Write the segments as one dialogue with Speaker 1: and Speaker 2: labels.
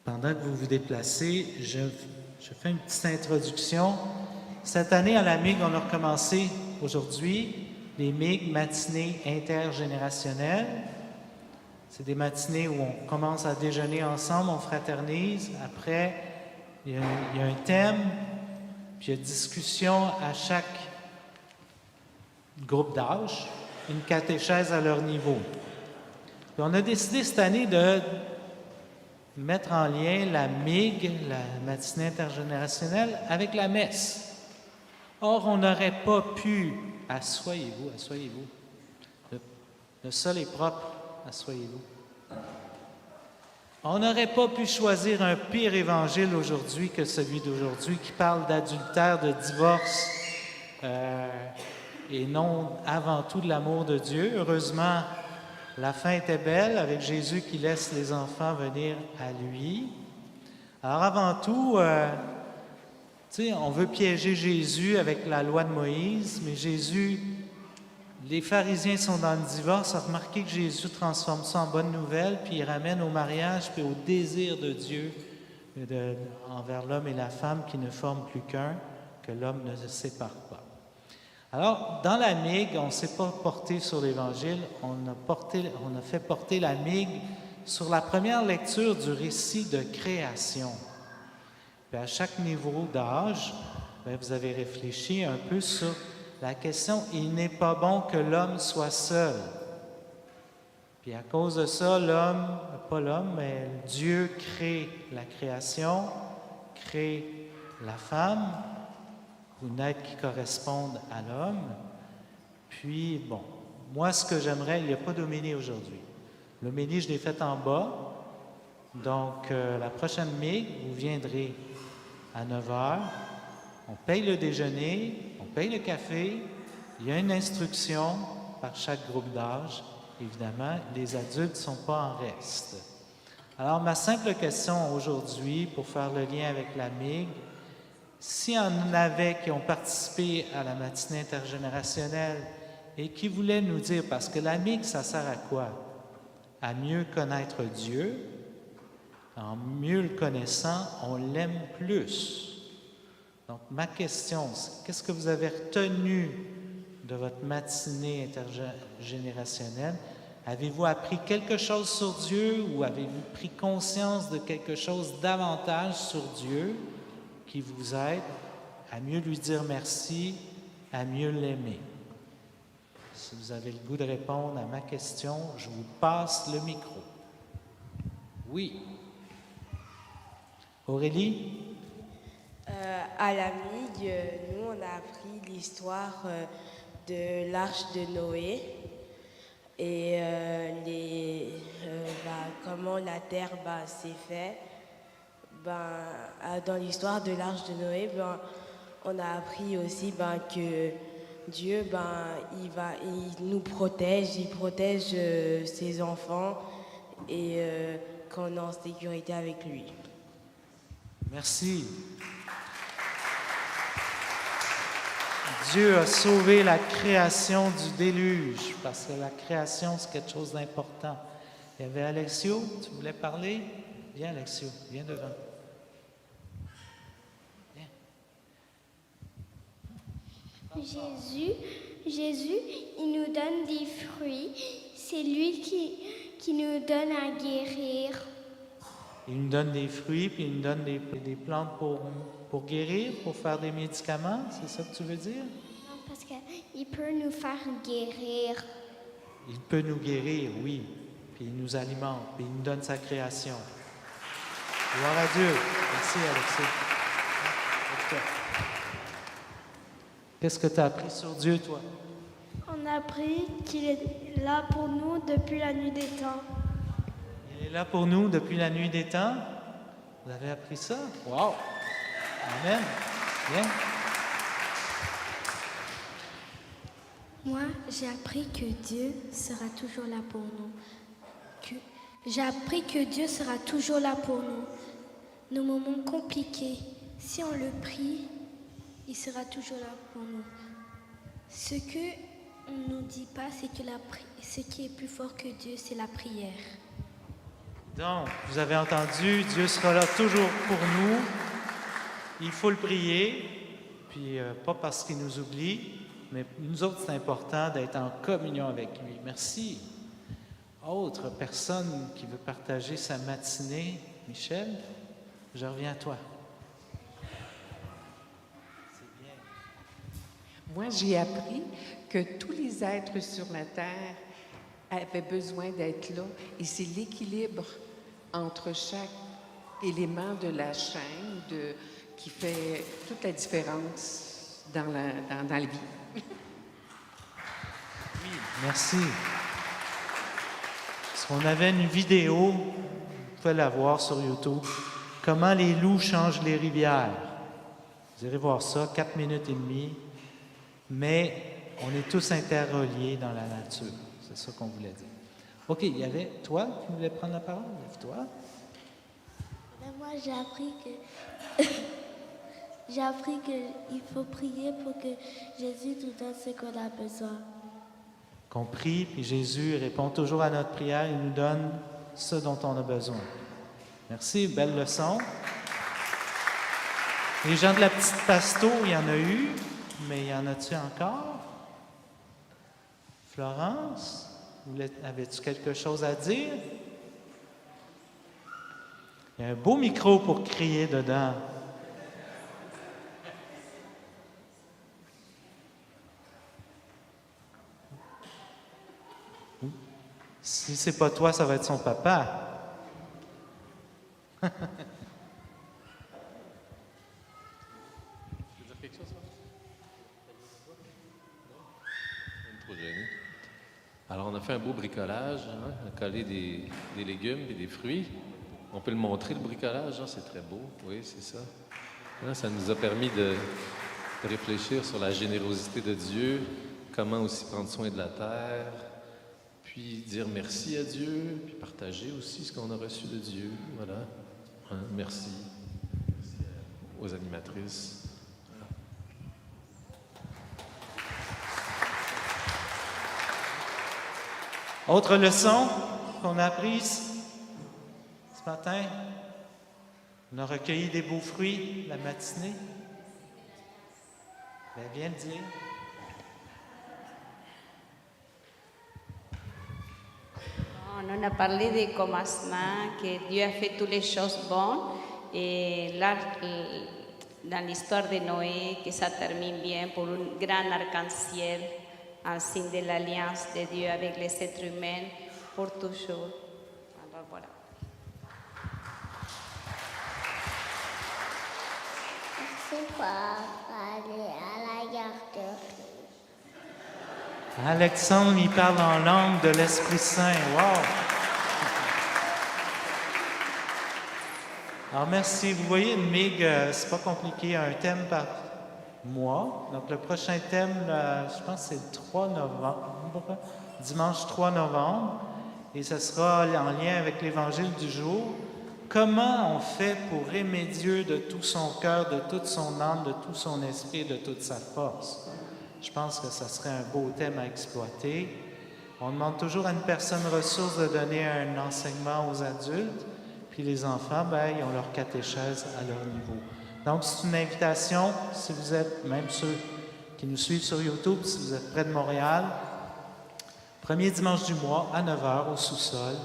Speaker 1: Pendant que vous vous déplacez, je fais une petite introduction. Cette année, à la MIG, on a recommencé aujourd'hui les MIG matinées intergénérationnelles. C'est des matinées où on commence à déjeuner ensemble, on fraternise. Après, il y a un thème, puis il y a discussion à chaque groupe d'âge, une catéchèse à leur niveau. Puis on a décidé cette année de mettre en lien la MIG, la matinée intergénérationnelle, avec la messe. Or, on n'aurait pas pu, asseyez-vous, le sol est propre, asseyez-vous. On n'aurait pas pu choisir un pire évangile aujourd'hui que celui d'aujourd'hui qui parle d'adultère, de divorce et non avant tout de l'amour de Dieu. Heureusement, la fin était belle avec Jésus qui laisse les enfants venir à lui. Alors avant tout, on veut piéger Jésus avec la loi de Moïse, mais Jésus, les pharisiens sont dans le divorce, a remarqué que Jésus transforme ça en bonne nouvelle, puis il ramène au mariage, puis au désir de Dieu envers l'homme et la femme qui ne forment plus qu'un, que l'homme ne se sépare pas. Alors, dans la MIG, on ne s'est pas porté sur l'Évangile, on a fait porter la MIG sur la première lecture du récit de création. Puis à chaque niveau d'âge, vous avez réfléchi un peu sur la question « Il n'est pas bon que l'homme soit seul ». Puis à cause de ça, Dieu crée la création, crée la femme, une être qui corresponde à l'homme. Puis, moi, ce que j'aimerais, il n'y a pas d'homélie aujourd'hui. L'homélie, je l'ai faite en bas. Donc, la prochaine MIG, vous viendrez à 9h. On paye le déjeuner, on paye le café. Il y a une instruction par chaque groupe d'âge. Évidemment, les adultes ne sont pas en reste. Alors, ma simple question aujourd'hui, pour faire le lien avec la MIG, s'il y en avait qui ont participé à la matinée intergénérationnelle et qui voulaient nous dire, parce que la MIG, ça sert à quoi? À mieux connaître Dieu. En mieux le connaissant, on l'aime plus. Donc, ma question, c'est qu'est-ce que vous avez retenu de votre matinée intergénérationnelle? Avez-vous appris quelque chose sur Dieu ou avez-vous pris conscience de quelque chose davantage sur Dieu qui vous aide à mieux lui dire merci, à mieux l'aimer? Si vous avez le goût de répondre à ma question, je vous passe le micro. Oui. Aurélie?
Speaker 2: À la MIG, nous, on a appris l'histoire de l'arche de Noé et comment la terre s'est faite. Dans l'histoire de l'arche de Noé, on a appris aussi que Dieu, il nous protège, il protège ses enfants et qu'on est en sécurité avec lui.
Speaker 1: Merci. Dieu a sauvé la création du déluge, parce que la création, c'est quelque chose d'important. Il y avait Alexio, tu voulais parler? Viens, Alexio, viens devant.
Speaker 3: Jésus, il nous donne des fruits. C'est lui qui nous donne à guérir.
Speaker 1: Il nous donne des fruits, puis il nous donne des plantes pour guérir, pour faire des médicaments, c'est ça que tu veux dire?
Speaker 3: Non, parce qu'il peut nous faire guérir.
Speaker 1: Il peut nous guérir, oui, puis il nous alimente, puis il nous donne sa création. Gloire à Dieu. Merci, Alexis. Qu'est-ce que tu as appris sur Dieu, toi?
Speaker 3: On a appris qu'il est là pour nous depuis la nuit des temps.
Speaker 1: Il est là pour nous depuis la nuit des temps. Vous avez appris ça? Wow! Amen. Bien.
Speaker 4: Moi, j'ai appris que Dieu sera toujours là pour nous. J'ai appris que Dieu sera toujours là pour nous. Nos moments compliqués, si on le prie, il sera toujours là pour nous. Ce qu'on ne nous dit pas, c'est que ce qui est plus fort que Dieu, c'est la prière.
Speaker 1: Donc, vous avez entendu, Dieu sera là toujours pour nous. Il faut le prier, puis pas parce qu'il nous oublie, mais nous autres, c'est important d'être en communion avec lui. Merci. Autre personne qui veut partager sa matinée? Michel, je reviens à toi. C'est bien.
Speaker 5: Moi, j'ai appris que tous les êtres sur la Terre avaient besoin d'être là. Et c'est l'équilibre entre chaque élément de la chaîne qui fait toute la différence dans la vie.
Speaker 1: Oui, merci. Parce qu'on avait une vidéo, vous pouvez la voir sur YouTube, comment les loups changent les rivières. Vous irez voir ça, 4 minutes et demie. Mais on est tous interreliés dans la nature. C'est ça qu'on voulait dire. OK, il y avait toi qui voulais prendre la parole. Lève-toi.
Speaker 3: Moi, j'ai appris qu'il faut prier pour que Jésus nous donne ce qu'on a besoin.
Speaker 1: Qu'on prie, puis Jésus répond toujours à notre prière. Il nous donne ce dont on a besoin. Merci, belle leçon. Les gens de la petite Pasto, il y en a eu, mais y en a-tu encore? Florence, avais-tu quelque chose à dire? Il y a un beau micro pour crier dedans. Si c'est pas toi, ça va être son papa.
Speaker 6: Alors, on a fait un beau bricolage, hein, on a collé des légumes et des fruits. On peut le montrer, le bricolage, hein, c'est très beau. Oui, c'est ça. Hein, ça nous a permis de réfléchir sur la générosité de Dieu, comment aussi prendre soin de la terre, puis dire merci à Dieu, puis partager aussi ce qu'on a reçu de Dieu. Voilà. Hein, merci. Merci aux animatrices.
Speaker 1: Autre leçon qu'on a apprise ce matin, on a recueilli des beaux fruits la matinée. Ben, viens le dire.
Speaker 7: On a parlé des commencements, que Dieu a fait toutes les choses bonnes. Et là, dans l'histoire de Noé, que ça termine bien pour un grand arc-en-ciel, un signe de l'alliance de Dieu avec les êtres humains pour toujours. Alors voilà.
Speaker 3: Merci pour aller à la garderie.
Speaker 1: Alexandre, il parle en langue de l'Esprit Saint. Wow! Alors, merci. Vous voyez, une MIG, c'est pas compliqué. Un thème par mois. Donc, le prochain thème, je pense que c'est le 3 novembre, dimanche 3 novembre. Et ce sera en lien avec l'Évangile du jour. Comment on fait pour aimer Dieu de tout son cœur, de toute son âme, de tout son esprit, de toute sa force? Je pense que ça serait un beau thème à exploiter. On demande toujours à une personne ressource de donner un enseignement aux adultes, puis les enfants, ils ont leur catéchèse à leur niveau. Donc, c'est une invitation, si vous êtes, même ceux qui nous suivent sur YouTube, si vous êtes près de Montréal, premier dimanche du mois à 9h au sous-sol,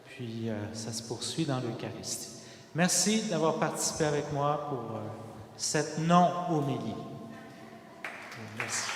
Speaker 1: puis ça se poursuit dans l'Eucharistie. Merci d'avoir participé avec moi pour cette non-homélie. Merci.